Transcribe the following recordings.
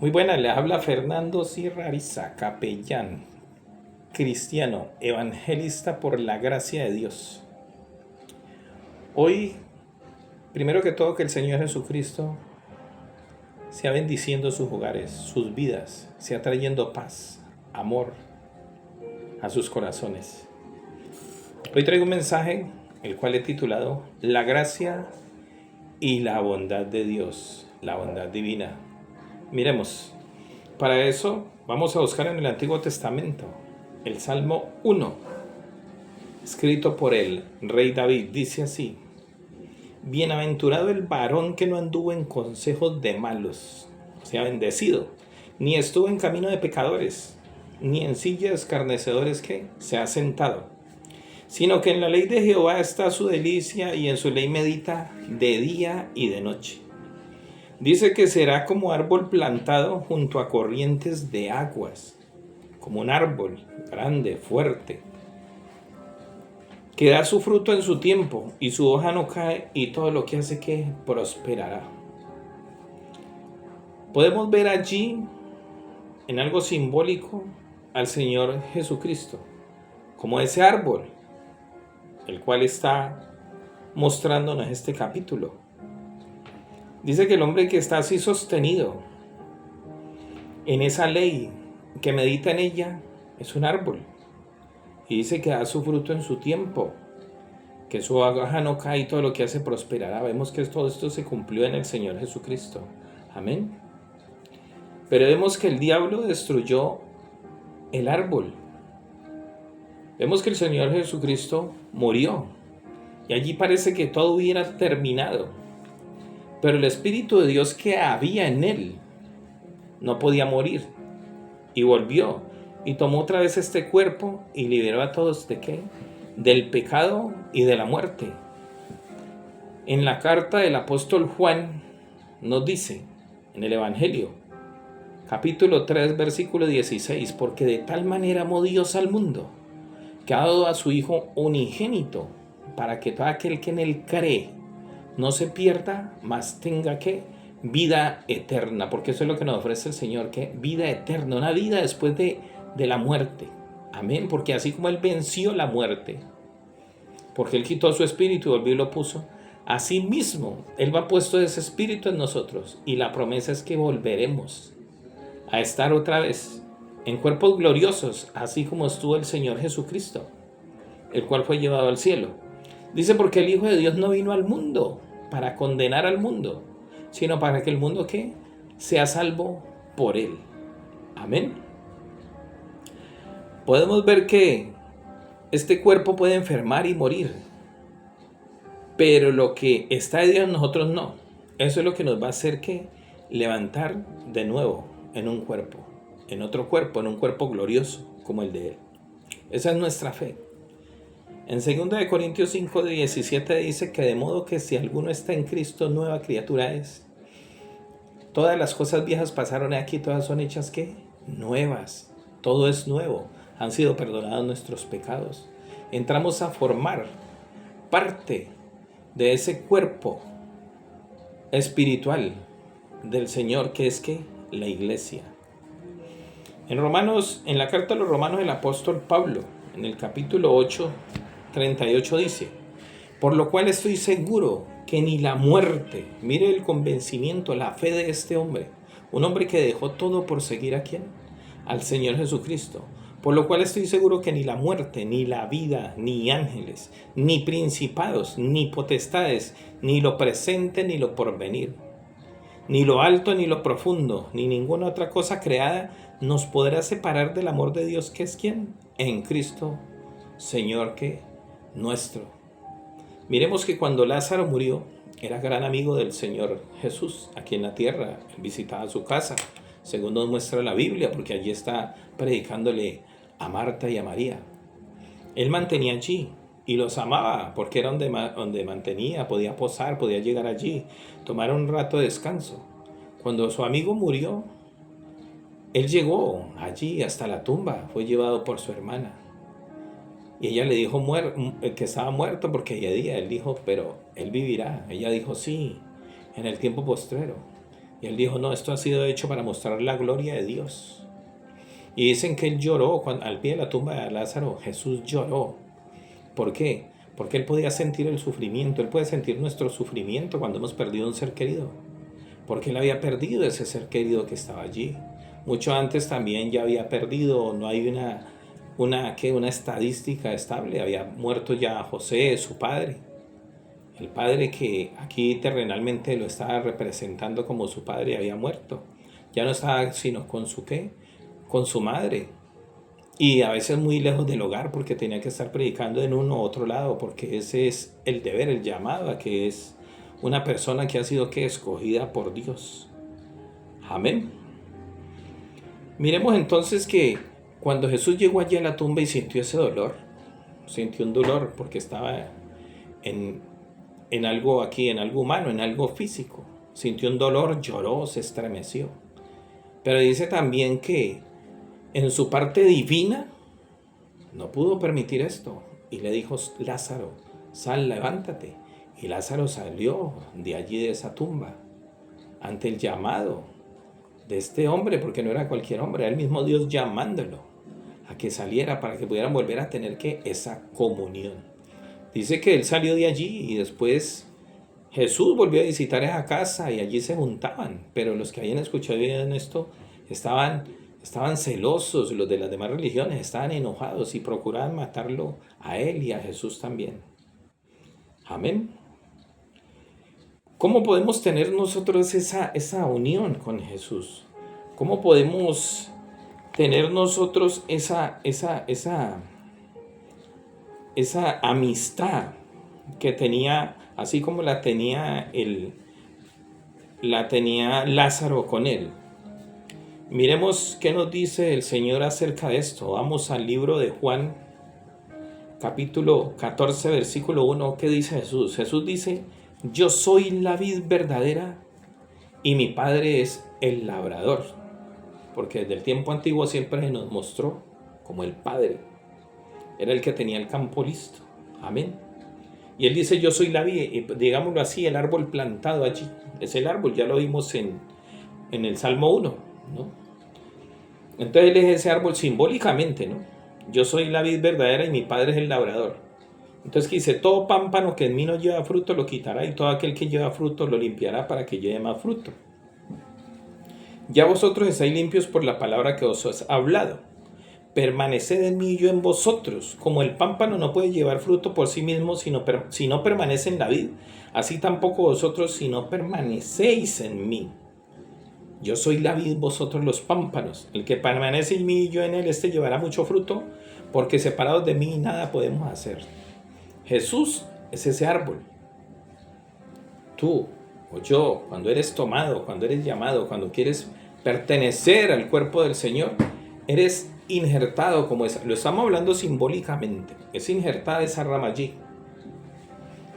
Muy buena, le habla Fernando Sierra Ariza, capellán, cristiano, evangelista por la gracia de Dios. Hoy, primero que todo, que el Señor Jesucristo sea bendiciendo sus hogares, sus vidas, sea trayendo paz, amor a sus corazones. Hoy traigo un mensaje, el cual he titulado La gracia y la bondad de Dios, la bondad divina. Miremos, para eso vamos a buscar en el Antiguo Testamento el Salmo 1, escrito por el rey David. Dice así: Bienaventurado el varón que no anduvo en consejos de malos, o sea, bendecido, ni estuvo en camino de pecadores, ni en silla de escarnecedores que se ha sentado, sino que en la ley de Jehová está su delicia, y en su ley medita de día y de noche. Dice que será como árbol plantado junto a corrientes de aguas, como un árbol grande, fuerte, que da su fruto en su tiempo, y su hoja no cae, y todo lo que hace que prosperará. Podemos ver allí, en algo simbólico, al Señor Jesucristo, como ese árbol, el cual está mostrándonos este capítulo. Dice que el hombre que está así sostenido en esa ley, que medita en ella, es un árbol. Y dice que da su fruto en su tiempo, que su hoja no cae y todo lo que hace prosperará. Vemos que todo esto se cumplió en el Señor Jesucristo. Amén. Pero vemos que el diablo destruyó el árbol. Vemos que el Señor Jesucristo murió. Y allí parece que todo hubiera terminado. Pero el Espíritu de Dios que había en él no podía morir. Y volvió. Y tomó otra vez este cuerpo y liberó a todos ¿de qué? Del pecado y de la muerte. En la carta del apóstol Juan nos dice, en el Evangelio, capítulo 3, versículo 16, porque de tal manera amó Dios al mundo, que ha dado a su Hijo unigénito, para que todo aquel que en él cree no se pierda, mas tenga ¿qué? Vida eterna, porque eso es lo que nos ofrece el Señor, ¿qué? Vida eterna, una vida después de la muerte. Amén, porque así como él venció la muerte, porque él quitó su espíritu y volvió y lo puso, así mismo él va puesto ese espíritu en nosotros, y la promesa es que volveremos a estar otra vez en cuerpos gloriosos, así como estuvo el Señor Jesucristo, el cual fue llevado al cielo. Dice, porque el Hijo de Dios no vino al mundo para condenar al mundo, sino para que el mundo ¿qué? Sea salvo por él. Amén. Podemos ver que este cuerpo puede enfermar y morir, pero lo que está de Dios nosotros no. Eso es lo que nos va a hacer que levantar de nuevo en un cuerpo, en otro cuerpo, en un cuerpo glorioso como el de Él. Esa es nuestra fe. En 2 Corintios 5, 17 dice que de modo que si alguno está en Cristo, nueva criatura es. Todas las cosas viejas pasaron aquí, todas son hechas ¿qué? Nuevas. Todo es nuevo. Han sido perdonados nuestros pecados. Entramos a formar parte de ese cuerpo espiritual del Señor, que es ¿qué? La iglesia. En la carta a los Romanos, el apóstol Pablo, en el capítulo 8, 38 dice: por lo cual estoy seguro que ni la muerte, mire el convencimiento, la fe de este hombre, un hombre que dejó todo por seguir ¿a quién? Al Señor Jesucristo. Por lo cual estoy seguro que ni la muerte, ni la vida, ni ángeles, ni principados, ni potestades, ni lo presente, ni lo porvenir, ni lo alto, ni lo profundo, ni ninguna otra cosa creada nos podrá separar del amor de Dios, que es ¿quién? En Cristo, Señor que nuestro. Miremos que cuando Lázaro murió, era gran amigo del Señor Jesús aquí en la tierra. Él visitaba su casa, según nos muestra la Biblia, porque allí está predicándole a Marta y a María. Él mantenía allí y los amaba, porque era donde mantenía, podía posar, podía llegar allí, tomar un rato de descanso. Cuando su amigo murió, él llegó allí hasta la tumba, fue llevado por su hermana. Y ella le dijo que estaba muerto porque ella día. Él dijo, pero él vivirá. Ella dijo, sí, en el tiempo postrero. Y él dijo, no, esto ha sido hecho para mostrar la gloria de Dios. Y dicen que él lloró al pie de la tumba de Lázaro. Jesús lloró. ¿Por qué? Porque él podía sentir el sufrimiento. Él puede sentir nuestro sufrimiento cuando hemos perdido un ser querido. Porque él había perdido ese ser querido que estaba allí. Mucho antes también ya había perdido. No hay una estadística estable. Había muerto ya José, su padre. El padre que aquí terrenalmente lo estaba representando como su padre había muerto. Ya no estaba sino con su ¿qué? Con su madre. Y a veces muy lejos del hogar porque tenía que estar predicando en uno u otro lado, porque ese es el deber, el llamado a que es una persona que ha sido ¿qué? Escogida por Dios. Amén. Miremos entonces que cuando Jesús llegó allí a la tumba y sintió ese dolor, sintió un dolor porque estaba en algo aquí, en algo humano, en algo físico. Sintió un dolor, lloró, se estremeció. Pero dice también que en su parte divina no pudo permitir esto. Y le dijo, Lázaro, sal, levántate. Y Lázaro salió de allí, de esa tumba, ante el llamado de este hombre, porque no era cualquier hombre, era el mismo Dios llamándolo a que saliera para que pudieran volver a tener esa comunión. Dice que él salió de allí y después Jesús volvió a visitar esa casa y allí se juntaban. Pero los que habían escuchado bien esto estaban celosos, los de las demás religiones estaban enojados y procuraban matarlo a él y a Jesús también. Amén. ¿Cómo podemos tener nosotros esa unión con Jesús? ¿Cómo podemos tener nosotros esa amistad que tenía, así como la tenía Lázaro con él? Miremos qué nos dice el Señor acerca de esto. Vamos al libro de Juan, capítulo 14, versículo 1. ¿Qué dice Jesús? Jesús dice, yo soy la vid verdadera y mi Padre es el labrador. Porque desde el tiempo antiguo siempre se nos mostró como el Padre. Era el que tenía el campo listo. Amén. Y él dice, yo soy la vid, digámoslo así, el árbol plantado allí. Es el árbol, ya lo vimos en el Salmo 1, ¿no? Entonces él es ese árbol simbólicamente, ¿no? Yo soy la vid verdadera y mi Padre es el labrador. Entonces que dice, todo pámpano que en mí no lleva fruto lo quitará y todo aquel que lleva fruto lo limpiará para que lleve más fruto. Ya vosotros estáis limpios por la palabra que os he hablado. Permaneced en mí y yo en vosotros. Como el pámpano no puede llevar fruto por sí mismo si no permanece en la vid, así tampoco vosotros si no permanecéis en mí. Yo soy la vid, vosotros los pámpanos. El que permanece en mí y yo en él, este llevará mucho fruto, porque separados de mí nada podemos hacer. Jesús es ese árbol. Tú o yo, cuando eres tomado, cuando eres llamado, cuando quieres pertenecer al cuerpo del Señor, eres injertado como esa. Lo estamos hablando simbólicamente. Es injertada esa rama allí.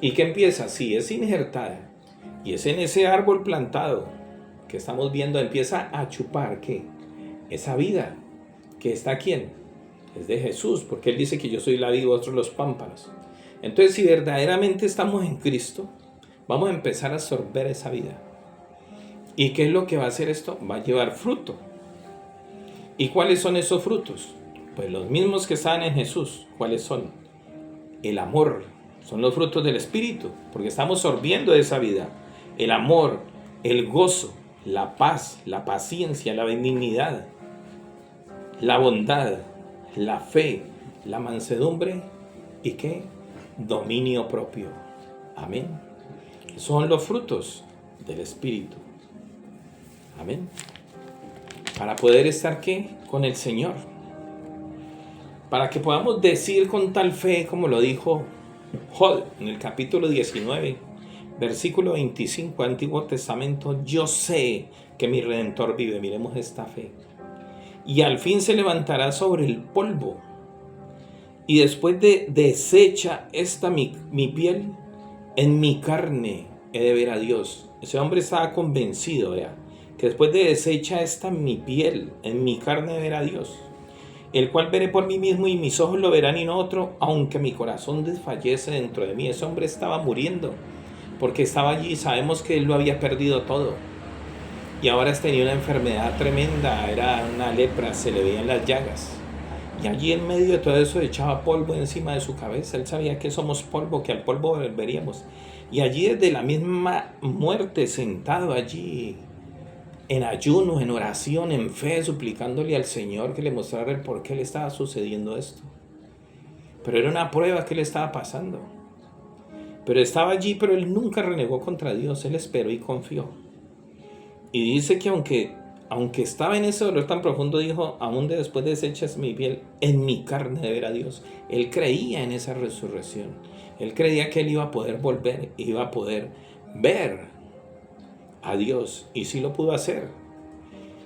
¿Y qué empieza? Sí, es injertada. Y es en ese árbol plantado que estamos viendo, empieza a chupar, ¿qué? Esa vida que está ¿quién? Es de Jesús, porque Él dice que yo soy la vid y vosotros los pámpanos. Entonces, si verdaderamente estamos en Cristo, vamos a empezar a absorber esa vida. ¿Y qué es lo que va a hacer esto? Va a llevar fruto. ¿Y cuáles son esos frutos? Pues los mismos que estaban en Jesús. ¿Cuáles son? El amor. Son los frutos del Espíritu, porque estamos sorbiendo de esa vida. El amor, el gozo, la paz, la paciencia, la benignidad, la bondad, la fe, la mansedumbre y ¿qué? Dominio propio. Amén. Son los frutos del Espíritu. Amén. Para poder estar ¿qué? Con el Señor. Para que podamos decir con tal fe como lo dijo Job en el capítulo 19, versículo 25, Antiguo Testamento, yo sé que mi Redentor vive. Miremos esta fe. Y al fin se levantará sobre el polvo. Y después de deshecha esta mi piel, en mi carne he de ver a Dios. Ese hombre estaba convencido, ¿verdad? Que después de deshecha esta mi piel, en mi carne he de ver a Dios. El cual veré por mí mismo y mis ojos lo verán y no otro, aunque mi corazón desfallece dentro de mí. Ese hombre estaba muriendo, porque estaba allí y sabemos que él lo había perdido todo. y ahora tenía una enfermedad tremenda, era una lepra, se le veían las llagas. Y allí en medio de todo eso echaba polvo encima de su cabeza. Él sabía que somos polvo, que al polvo volveríamos. Y allí desde la misma muerte, sentado allí, en ayuno, en oración, en fe, suplicándole al Señor que le mostrara el por qué le estaba sucediendo esto. Pero era una prueba que le estaba pasando. Pero estaba allí, pero él nunca renegó contra Dios. Él esperó y confió. Y dice que aunque estaba en ese dolor tan profundo, dijo, aún después de deshechas mi piel, en mi carne de ver a Dios. Él creía en esa resurrección. Él creía que él iba a poder volver, iba a poder ver a Dios. Y sí lo pudo hacer.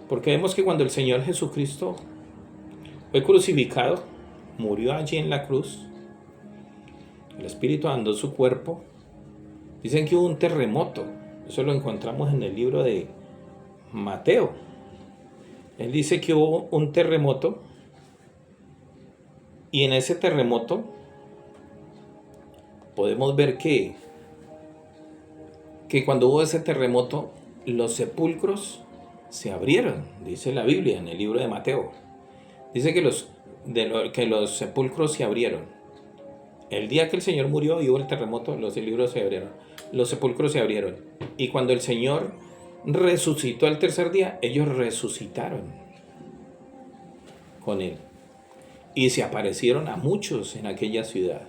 Porque vemos que cuando el Señor Jesucristo fue crucificado, murió allí en la cruz, el Espíritu andó su cuerpo. Dicen que hubo un terremoto. Eso lo encontramos en el libro de Mateo. Él dice que hubo un terremoto y en ese terremoto podemos ver que cuando hubo ese terremoto los sepulcros se abrieron, dice la Biblia en el libro de Mateo. Dice que los sepulcros se abrieron. El día que el Señor murió y hubo el terremoto, los libros se abrieron, los sepulcros se abrieron. Y cuando el Señor resucitó al tercer día, ellos resucitaron con Él. Y se aparecieron a muchos en aquella ciudad.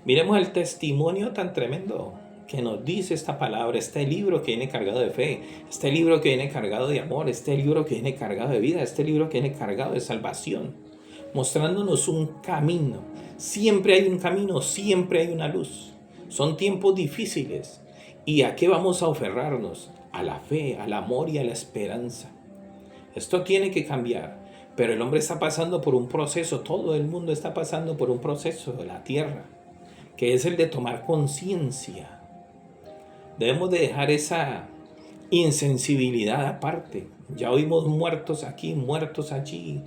Miremos el testimonio tan tremendo que nos dice esta palabra, este libro que viene cargado de fe, este libro que viene cargado de amor, este libro que viene cargado de vida, este libro que viene cargado de salvación, mostrándonos un camino. Siempre hay un camino, siempre hay una luz. Son tiempos difíciles. ¿Y a qué vamos a aferrarnos? A la fe, al amor y a la esperanza. Esto tiene que cambiar. Pero el hombre está pasando por un proceso, todo el mundo está pasando por un proceso de la tierra, que es el de tomar conciencia. Debemos de dejar esa insensibilidad aparte. Ya oímos muertos aquí, muertos allí.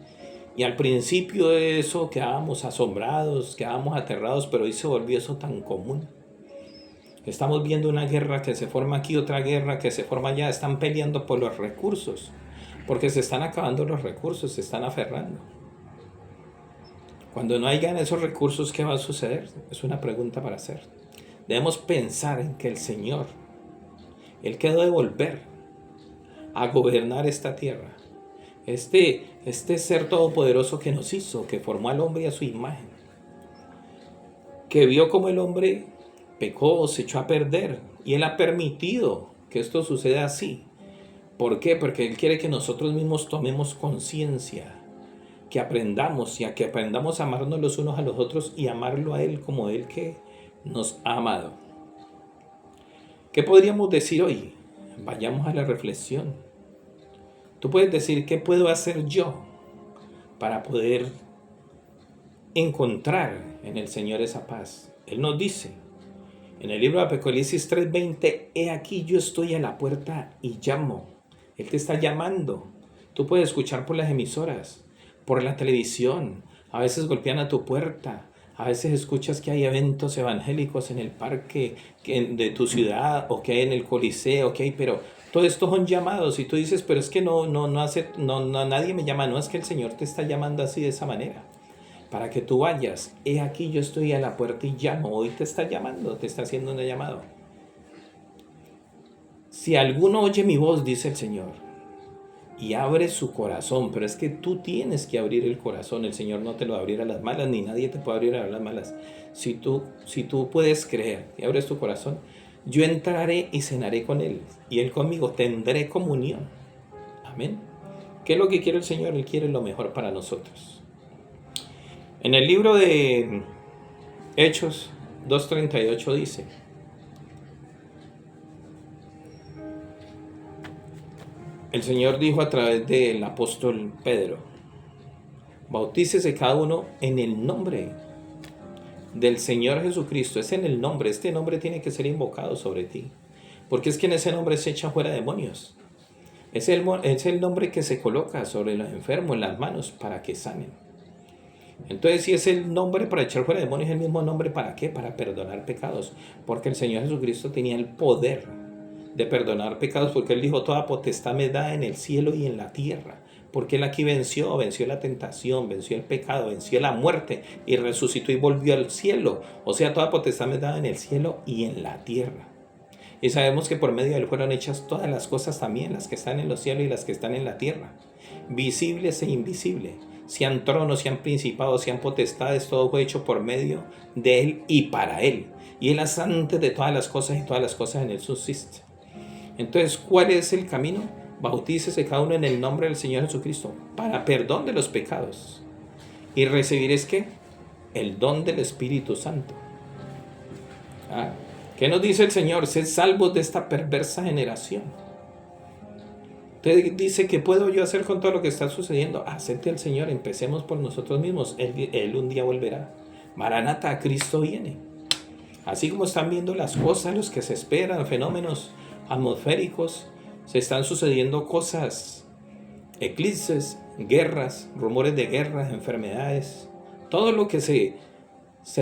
Y al principio de eso quedábamos asombrados, quedábamos aterrados, pero hoy se volvió eso tan común. Estamos viendo una guerra que se forma aquí, otra guerra que se forma allá. Están peleando por los recursos, porque se están acabando los recursos, se están aferrando. Cuando no hayan esos recursos, ¿qué va a suceder? Es una pregunta para hacer. Debemos pensar en que el Señor, Él quedó de volver a gobernar esta tierra. Este ser todopoderoso que nos hizo, que formó al hombre a su imagen, que vio como el hombre pecó, se echó a perder, y Él ha permitido que esto suceda así. ¿Por qué? Porque Él quiere que nosotros mismos tomemos conciencia, que aprendamos a amarnos los unos a los otros y amarlo a Él como Él que nos ha amado. ¿Qué podríamos decir hoy? Vayamos a la reflexión. Tú puedes decir, ¿qué puedo hacer yo para poder encontrar en el Señor esa paz? Él nos dice en el libro de Apocalipsis 3:20, he aquí yo estoy a la puerta y llamo. Él te está llamando. Tú puedes escuchar por las emisoras, por la televisión. A veces golpean a tu puerta. A veces escuchas que hay eventos evangélicos en el parque de tu ciudad o que hay en el Coliseo, okay, pero todo esto son llamados y tú dices, pero es que nadie me llama. No, es que el Señor te está llamando así de esa manera. Para que tú vayas, he aquí yo estoy a la puerta y llamo. Hoy te está llamando, te está haciendo un llamado. Si alguno oye mi voz, dice el Señor, y abre su corazón, pero es que tú tienes que abrir el corazón. El Señor no te lo va a abrir a las malas, ni nadie te puede abrir a las malas. Si tú puedes creer y abres tu corazón, yo entraré y cenaré con Él, y Él conmigo, tendré comunión. Amén. ¿Qué es lo que quiere el Señor? Él quiere lo mejor para nosotros. En el libro de Hechos 2:38 dice, el Señor dijo a través del apóstol Pedro, bautícese cada uno en el nombre del Señor Jesucristo. Es en el nombre, este nombre tiene que ser invocado sobre ti, porque es que en ese nombre se echan fuera demonios. Es el nombre que se coloca sobre los enfermos, en las manos, para que sanen. Entonces, si es el nombre para echar fuera demonios, es el mismo nombre ¿para qué? Para perdonar pecados, porque el Señor Jesucristo tenía el poder de perdonar pecados, porque Él dijo, toda potestad me da en el cielo y en la tierra. Porque Él aquí venció la tentación, venció el pecado, venció la muerte y resucitó y volvió al cielo. O sea, toda potestad me da en el cielo y en la tierra. Y sabemos que por medio de Él fueron hechas todas las cosas también, las que están en los cielos y las que están en la tierra, visibles e invisibles, sean tronos, sean principados, sean potestades, todo fue hecho por medio de Él y para Él. Y Él es antes de todas las cosas y todas las cosas en Él subsisten. Entonces, ¿cuál es el camino? Bautícese cada uno en el nombre del Señor Jesucristo para perdón de los pecados. Y recibir es ¿qué? El don del Espíritu Santo. ¿Qué nos dice el Señor? Sed salvos de esta perversa generación. Usted dice, ¿qué puedo yo hacer con todo lo que está sucediendo? Acepte al Señor, empecemos por nosotros mismos. Él un día volverá. Maranata, Cristo viene. Así como están viendo las cosas, los que se esperan, fenómenos atmosféricos, se están sucediendo cosas, eclipses, guerras, rumores de guerras, enfermedades, todo lo que se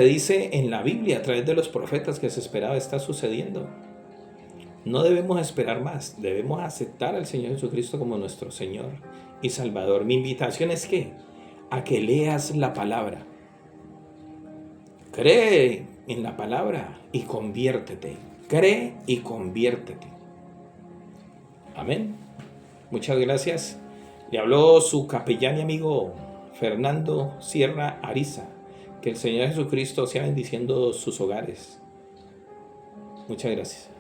dice en la Biblia a través de los profetas que se esperaba está sucediendo. No debemos esperar más, debemos aceptar al Señor Jesucristo como nuestro Señor y Salvador. Mi invitación es ¿qué? A que leas la palabra. Cree en la palabra y conviértete. Cree y conviértete. Amén. Muchas gracias. Le habló su capellán y amigo Fernando Sierra Ariza. Que el Señor Jesucristo sea bendiciendo sus hogares. Muchas gracias.